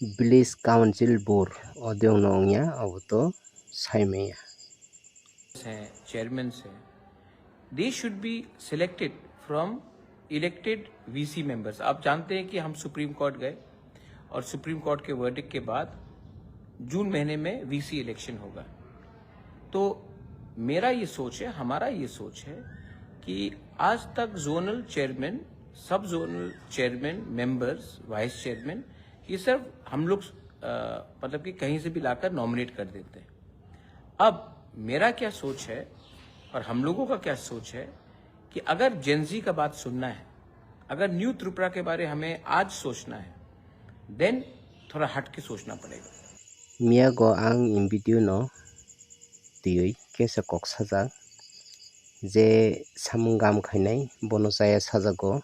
village council board odong nongya oboto saimeya chairmen हैं, they should be selected from elected VC members. आप जानते हैं कि हम सुप्रीम कोर्ट गए और सुप्रीम कोर्ट के वर्डिक्ट के बाद जून महीने में VC इलेक्शन होगा। तो मेरा ये सोच है, हमारा ये सोच है कि आज तक जोनल चेयरमैन, सब zonal chairman, members, vice chairman, ये सिर्फ हम लोग मतलब कि कहीं से भी लाकर नॉमिनेट कर देते हैं। अब मेरा क्या सोच है और हम लोगों का क्या सोच है कि अगर जेनजी का बात सुनना है, अगर न्यू त्रिपुरा के बारे हमें आज सोचना है, देन थोड़ा हट के सोचना पड़ेगा। मिया go ang in video no tiyoi kesa kok sajak je samung gam khainai bono chaya sajago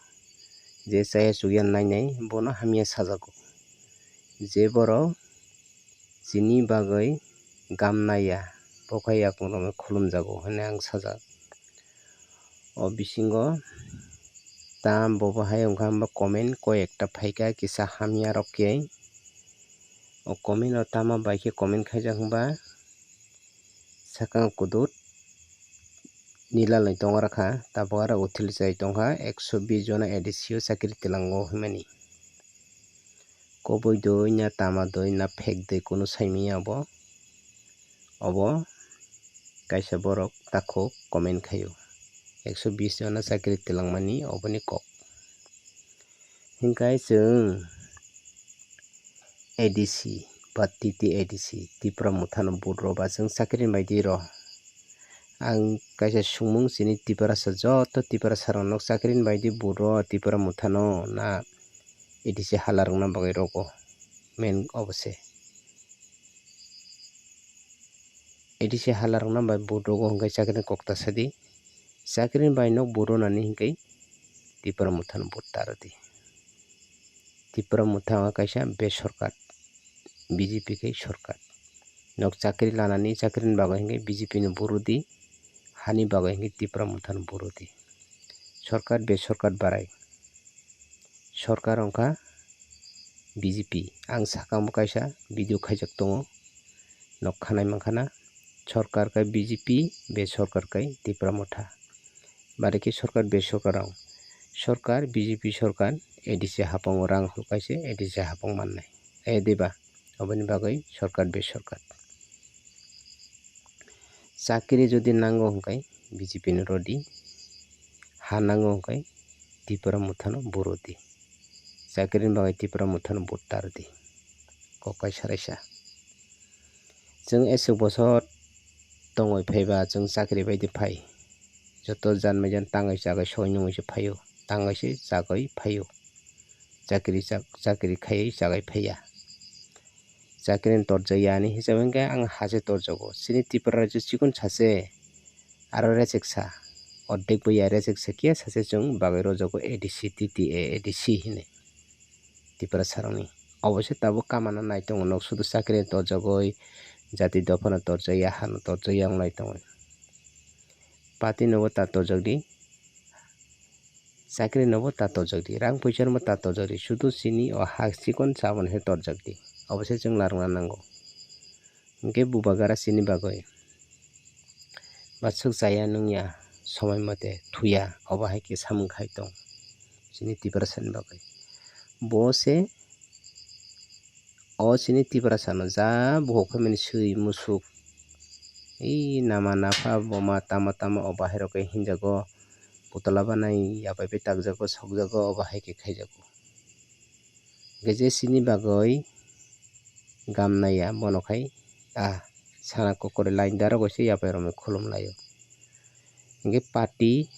je chaya chuyan nainai bono hamia sajago je boro chini bagai gam naya pokai akmono khulumjago hone ang sajak o bisingo ta bobo hayong gamba comment ko ekta phaika kisa hamia rokke o comment o tama baike comment khaijak hongba sakang kudut nila lai tonga rakha tabara uthil chai tongha 120 jona edisio sakri tilango himani koboi doi na tama doi na fake doi kuno saimiya obo kaisa borok tako comment khayo 120 jona sakri tilangmani oboni kok hingkai chung ADC ba TTADC Tripura Muthana Board ro ba chung sakri baidi ro ang kaisa sungmung chini Tripura sa joto Tripura sarang nok sakri baidi board ro Tripura Muthano na ADC halarang na bagai rogo main obose ADC halarang na bai board rogo hingkai sakri kokta sadi sakri bai nok board ro nani hingkai Tripura Muthana Board tarodi Tripura Muthana kaisa besorkar BJP kai sorkar nok chakri lanani chakri bagai hingkai BJP ni borodi hani bagai hingkai Tripura Muthana borodi sorkar besorkar barai sorkar ongka BJP ang sakang kaisa video khaijak tongo nok khanai mankhana sorkar kai BJP besorkar kai Tripura Mutha bariki sorkar besorkar ang sorkar BJP sorkar ADC hapang rang hulkaise ADC hapang mannai deba oboni bagai sorkar besorkar chakri jodi nango hingkai BJP ni rodi ha nango hingkai Tripura Muthana borodi chakri bagai Tripura Muthana Board tarodi kokai saraisa chung esuk bosor tongoi phaiba chung chakri baidi phai joto janmai jan tangai chagai soi nungoi se phaio tangai se chagai phaio chakri khai chagai phaiya chakri torjaya ani hisabe hingke ang hache torjago chini Tripura rajyo chikon sache aro recheksa ordek buya recheksa kia sache chung bagai rojago ADC TTA ADC hinui Tripura sarangni obosai tabo kamana naitongo nok sudu chakri torjagoi jati dofano torjaya hano torjaya ong naitongo party nobo ta torjakdi chakri nobo ta torjakdi rang puisa no ta torjakdi sudu chini o ha chikon chaboni he torjakdi obosai chung narwna nango hingke bubagara chini bagoi basak chaya nungya somoi mote thuya obo hai ke samung khai tong chini Tripura sani bagoi bo se o chini Tripura sano ja bohok phaimani sui musuk nama nafa boma tama o bahai kai hinjago putala banai yapai pai takjago sokjago o bahai ke khaijago je chini bagoi gam naya bono khai sana kokore line daro goise yapai rok khulum laio hingke party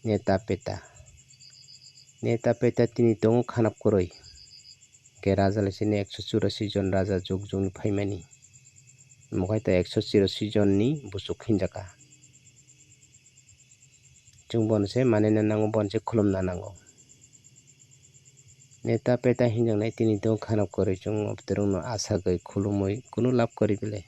neta peta tini tongo khanap koroi ke raja laisini 184 jon raja jugjung ni phaimani mokai ta 184 jon ni busuk hinjaka chung bono se manena nango bono se khulumna nango neta peta hinjaknai tini tongo khanap koroi chung obtorok no asagoi khulumoi kuno lab kori bele।